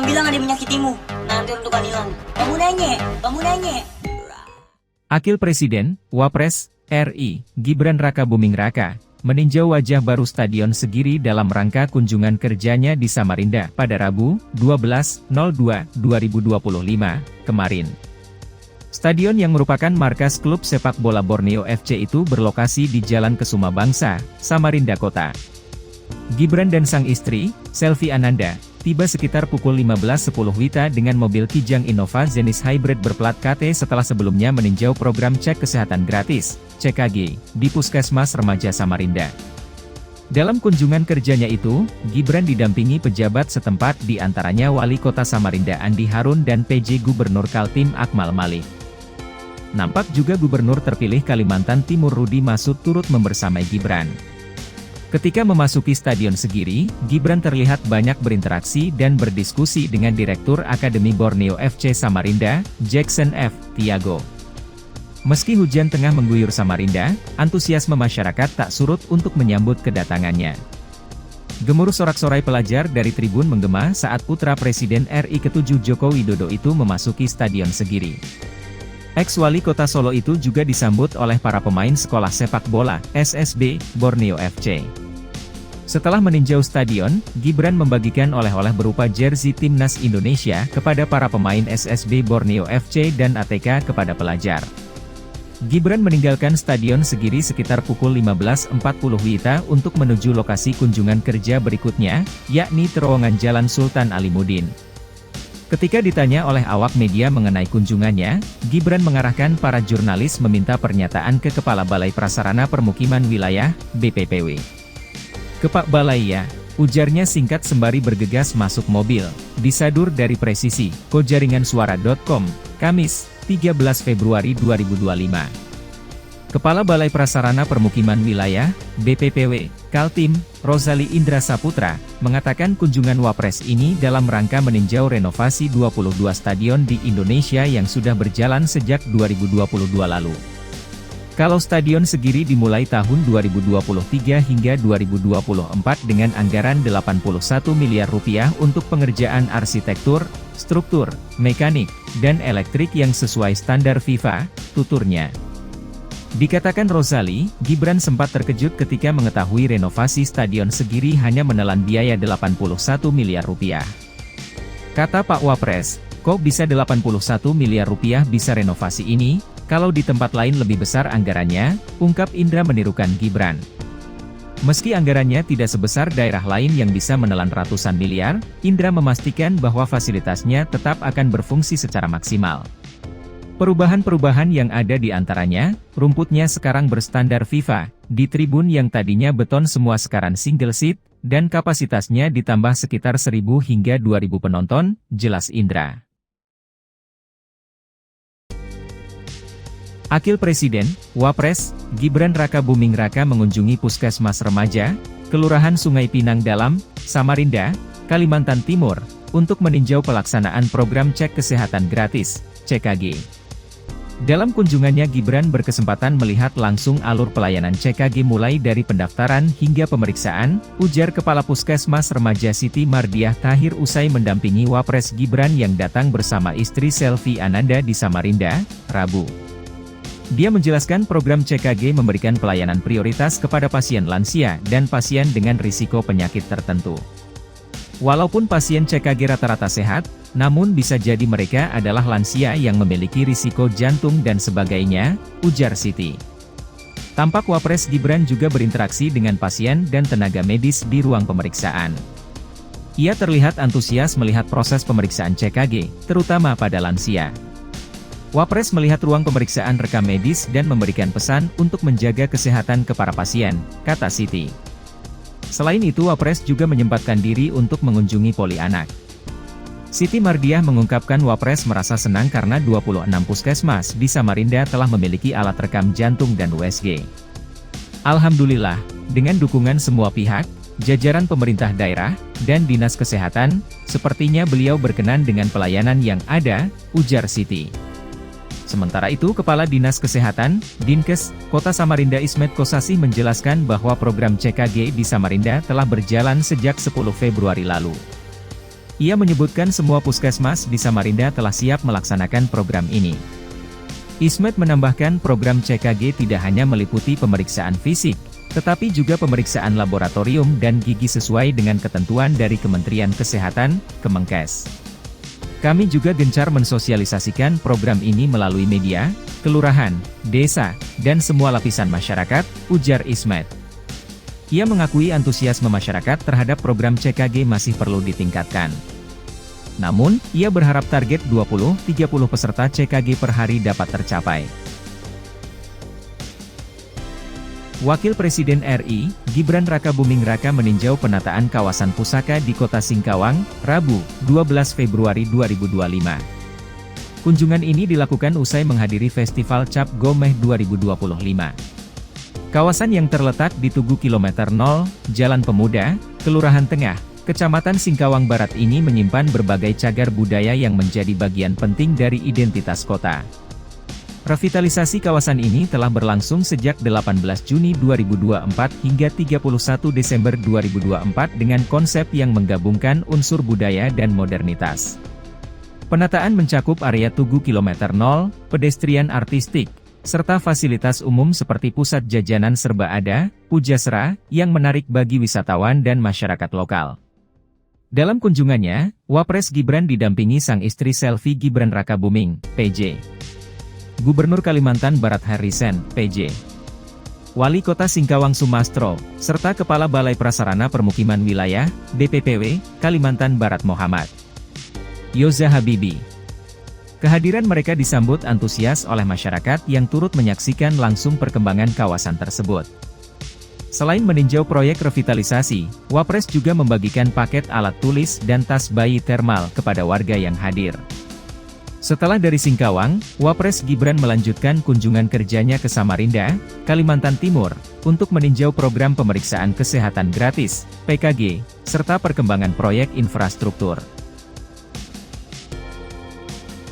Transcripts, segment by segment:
bilang ada menyakitimu. Nanti untuk hilang. Kamu nanya. Akil Presiden, Wapres, RI, Gibran Raka Buming Raka, meninjau wajah baru Stadion Segiri dalam rangka kunjungan kerjanya di Samarinda pada Rabu, 12.02.2025, kemarin. Stadion yang merupakan markas klub sepak bola Borneo FC itu berlokasi di Jalan Kesuma Bangsa, Samarinda Kota. Gibran dan sang istri, Selvi Ananda, tiba sekitar pukul 15.10 WITA dengan mobil Kijang Innova jenis hybrid berplat KT setelah sebelumnya meninjau program cek kesehatan gratis, CKG, di Puskesmas Remaja Samarinda. Dalam kunjungan kerjanya itu, Gibran didampingi pejabat setempat di antaranya Wali Kota Samarinda Andi Harun dan PJ Gubernur Kaltim Akmal Malik. Nampak juga Gubernur terpilih Kalimantan Timur Rudi Masud turut membersamai Gibran. Ketika memasuki Stadion Segiri, Gibran terlihat banyak berinteraksi dan berdiskusi dengan Direktur Akademi Borneo FC Samarinda, Jackson F. Tiago. Meski hujan tengah mengguyur Samarinda, antusiasme masyarakat tak surut untuk menyambut kedatangannya. Gemuruh sorak-sorai pelajar dari tribun menggema saat putra Presiden RI ke-7 Joko Widodo itu memasuki Stadion Segiri. Ex-wali kota Solo itu juga disambut oleh para pemain sekolah sepak bola, SSB, Borneo FC. Setelah meninjau stadion, Gibran membagikan oleh-oleh berupa jersey Timnas Indonesia kepada para pemain SSB Borneo FC dan ATK kepada pelajar. Gibran meninggalkan Stadion Segiri sekitar pukul 15.40 WITA untuk menuju lokasi kunjungan kerja berikutnya, yakni terowongan Jalan Sultan Alimuddin. Ketika ditanya oleh awak media mengenai kunjungannya, Gibran mengarahkan para jurnalis meminta pernyataan ke Kepala Balai Prasarana Permukiman Wilayah, BPPW. "Ke Pak Balai ya," ujarnya singkat sembari bergegas masuk mobil. Disadur dari Presisi, Kojaringansuara.com, Kamis, 13 Februari 2025. Kepala Balai Prasarana Permukiman Wilayah, BPPW, Kaltim, Rozali Indra Saputra, mengatakan kunjungan Wapres ini dalam rangka meninjau renovasi 22 stadion di Indonesia yang sudah berjalan sejak 2022 lalu. Kalau Stadion Segiri dimulai tahun 2023 hingga 2024 dengan anggaran 81 miliar rupiah untuk pengerjaan arsitektur, struktur, mekanik, dan elektrik yang sesuai standar FIFA, tuturnya. Dikatakan Rozali, Gibran sempat terkejut ketika mengetahui renovasi Stadion Segiri hanya menelan biaya 81 miliar rupiah. Kata Pak Wapres, "Kok bisa 81 miliar rupiah bisa renovasi ini, kalau di tempat lain lebih besar anggarannya," ungkap Indra menirukan Gibran. Meski anggarannya tidak sebesar daerah lain yang bisa menelan ratusan miliar, Indra memastikan bahwa fasilitasnya tetap akan berfungsi secara maksimal. Perubahan-perubahan yang ada di antaranya, rumputnya sekarang berstandar FIFA, di tribun yang tadinya beton semua sekarang single seat, dan kapasitasnya ditambah sekitar 1.000 hingga 2.000 penonton, jelas Indra. Akil Presiden, Wapres, Gibran Raka Buming Raka mengunjungi Puskesmas Remaja, Kelurahan Sungai Pinang Dalam, Samarinda, Kalimantan Timur, untuk meninjau pelaksanaan program cek kesehatan gratis, CKG. Dalam kunjungannya Gibran berkesempatan melihat langsung alur pelayanan CKG mulai dari pendaftaran hingga pemeriksaan, ujar Kepala Puskesmas Remaja Siti Mardiah Tahir usai mendampingi Wapres Gibran yang datang bersama istri Selvi Ananda di Samarinda, Rabu. Dia menjelaskan program CKG memberikan pelayanan prioritas kepada pasien lansia dan pasien dengan risiko penyakit tertentu. Walaupun pasien CKG rata-rata sehat, namun bisa jadi mereka adalah lansia yang memiliki risiko jantung dan sebagainya, ujar Siti. Tampak Wapres Gibran juga berinteraksi dengan pasien dan tenaga medis di ruang pemeriksaan. Ia terlihat antusias melihat proses pemeriksaan CKG, terutama pada lansia. Wapres melihat ruang pemeriksaan rekam medis dan memberikan pesan untuk menjaga kesehatan ke para pasien, kata Siti. Selain itu Wapres juga menyempatkan diri untuk mengunjungi poli anak. Siti Mardiah mengungkapkan Wapres merasa senang karena 26 puskesmas di Samarinda telah memiliki alat rekam jantung dan USG. Alhamdulillah, dengan dukungan semua pihak, jajaran pemerintah daerah, dan dinas kesehatan, sepertinya beliau berkenan dengan pelayanan yang ada, ujar Siti. Sementara itu Kepala Dinas Kesehatan, Dinkes, Kota Samarinda Ismet Kosasih menjelaskan bahwa program CKG di Samarinda telah berjalan sejak 10 Februari lalu. Ia menyebutkan semua puskesmas di Samarinda telah siap melaksanakan program ini. Ismet menambahkan program CKG tidak hanya meliputi pemeriksaan fisik, tetapi juga pemeriksaan laboratorium dan gigi sesuai dengan ketentuan dari Kementerian Kesehatan, Kemenkes. Kami juga gencar mensosialisasikan program ini melalui media, kelurahan, desa, dan semua lapisan masyarakat, ujar Ismet. Ia mengakui antusiasme masyarakat terhadap program CKG masih perlu ditingkatkan. Namun, ia berharap target 20-30 peserta CKG per hari dapat tercapai. Wakil Presiden RI, Gibran Rakabuming Raka meninjau penataan kawasan pusaka di Kota Singkawang, Rabu, 12 Februari 2025. Kunjungan ini dilakukan usai menghadiri Festival Cap Gomeh 2025. Kawasan yang terletak di Tugu Kilometer 0, Jalan Pemuda, Kelurahan Tengah, Kecamatan Singkawang Barat ini menyimpan berbagai cagar budaya yang menjadi bagian penting dari identitas kota. Revitalisasi kawasan ini telah berlangsung sejak 18 Juni 2024 hingga 31 Desember 2024 dengan konsep yang menggabungkan unsur budaya dan modernitas. Penataan mencakup area Tugu Kilometer 0, pedestrian artistik, serta fasilitas umum seperti pusat jajanan serba ada, Pujasera, yang menarik bagi wisatawan dan masyarakat lokal. Dalam kunjungannya, Wapres Gibran didampingi sang istri Selvi Gibran Rakabuming, PJ. Gubernur Kalimantan Barat Harrison, PJ. Wali Kota Singkawang Sumastro, serta Kepala Balai Prasarana Permukiman Wilayah, BPPW, Kalimantan Barat Muhammad Yoza Habibi. Kehadiran mereka disambut antusias oleh masyarakat yang turut menyaksikan langsung perkembangan kawasan tersebut. Selain meninjau proyek revitalisasi, Wapres juga membagikan paket alat tulis dan tas bayi thermal kepada warga yang hadir. Setelah dari Singkawang, Wapres Gibran melanjutkan kunjungan kerjanya ke Samarinda, Kalimantan Timur, untuk meninjau program pemeriksaan kesehatan gratis, PKG, serta perkembangan proyek infrastruktur.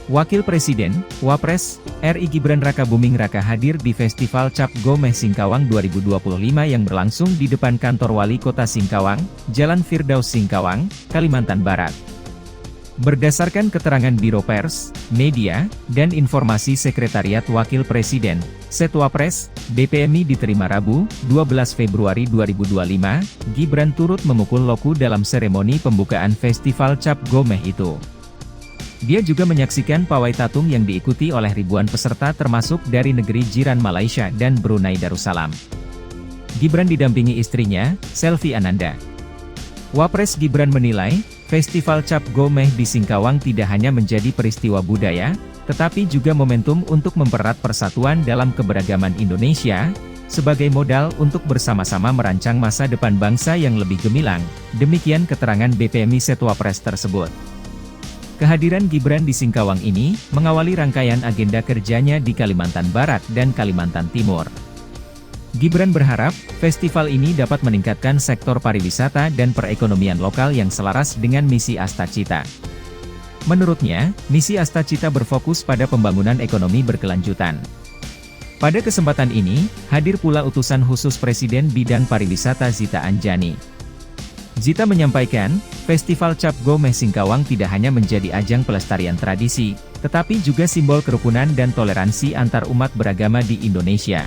Wakil Presiden, Wapres, RI Gibran Rakabuming Raka hadir di Festival Cap Gomeh Singkawang 2025 yang berlangsung di depan kantor Wali Kota Singkawang, Jalan Firdaus Singkawang, Kalimantan Barat. Berdasarkan keterangan Biro Pers, Media, dan Informasi Sekretariat Wakil Presiden, Setwapres, BPMI diterima Rabu, 12 Februari 2025, Gibran turut memukul loku dalam seremoni pembukaan Festival Cap Gomeh itu. Dia juga menyaksikan pawai tatung yang diikuti oleh ribuan peserta termasuk dari negeri jiran Malaysia dan Brunei Darussalam. Gibran didampingi istrinya, Selvi Ananda. Wapres Gibran menilai, Festival Cap Gomeh di Singkawang tidak hanya menjadi peristiwa budaya, tetapi juga momentum untuk mempererat persatuan dalam keberagaman Indonesia, sebagai modal untuk bersama-sama merancang masa depan bangsa yang lebih gemilang. Demikian keterangan BPMI Setwapres tersebut. Kehadiran Gibran di Singkawang ini, mengawali rangkaian agenda kerjanya di Kalimantan Barat dan Kalimantan Timur. Gibran berharap, festival ini dapat meningkatkan sektor pariwisata dan perekonomian lokal yang selaras dengan misi Astacita. Menurutnya, misi Astacita berfokus pada pembangunan ekonomi berkelanjutan. Pada kesempatan ini, hadir pula utusan khusus Presiden Bidang Pariwisata Zita Anjani. Zita menyampaikan, Festival Cap Gomeh Singkawang tidak hanya menjadi ajang pelestarian tradisi, tetapi juga simbol kerukunan dan toleransi antar umat beragama di Indonesia.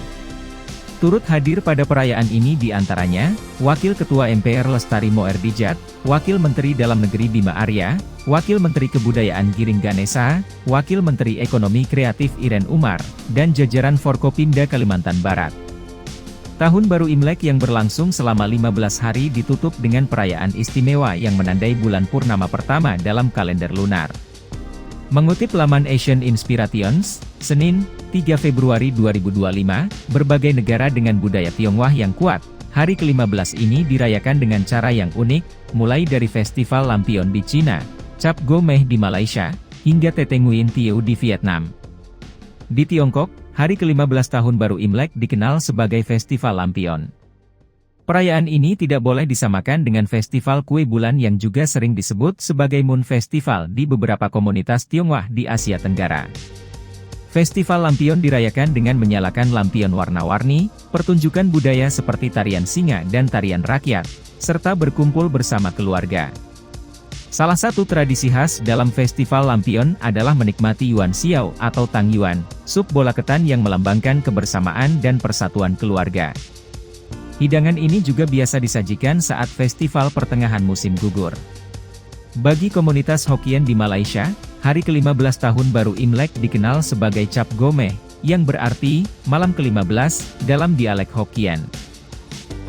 Turut hadir pada perayaan ini diantaranya, Wakil Ketua MPR Lestari Moerdijat, Wakil Menteri Dalam Negeri Bima Arya, Wakil Menteri Kebudayaan Giring Ganesa, Wakil Menteri Ekonomi Kreatif Iren Umar, dan jajaran Forkopimda Kalimantan Barat. Tahun Baru Imlek yang berlangsung selama 15 hari ditutup dengan perayaan istimewa yang menandai bulan purnama pertama dalam kalender lunar. Mengutip laman Asian Inspirations, Senin, 3 Februari 2025, berbagai negara dengan budaya Tionghoa yang kuat, hari ke-15 ini dirayakan dengan cara yang unik, mulai dari Festival Lampion di Cina, Cap Gomeh di Malaysia, hingga Tete Nguyen Thieu di Vietnam. Di Tiongkok, hari ke-15 Tahun Baru Imlek dikenal sebagai Festival Lampion. Perayaan ini tidak boleh disamakan dengan Festival Kue Bulan yang juga sering disebut sebagai Moon Festival di beberapa komunitas Tionghoa di Asia Tenggara. Festival Lampion dirayakan dengan menyalakan lampion warna-warni, pertunjukan budaya seperti tarian singa dan tarian rakyat, serta berkumpul bersama keluarga. Salah satu tradisi khas dalam festival lampion adalah menikmati yuan xiao atau tang yuan, sup bola ketan yang melambangkan kebersamaan dan persatuan keluarga. Hidangan ini juga biasa disajikan saat festival pertengahan musim gugur. Bagi komunitas Hokkien di Malaysia, hari ke-15 tahun baru Imlek dikenal sebagai Cap Gomeh, yang berarti malam ke-15 dalam dialek Hokkien.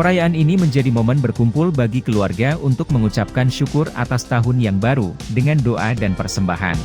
Perayaan ini menjadi momen berkumpul bagi keluarga untuk mengucapkan syukur atas tahun yang baru, dengan doa dan persembahan.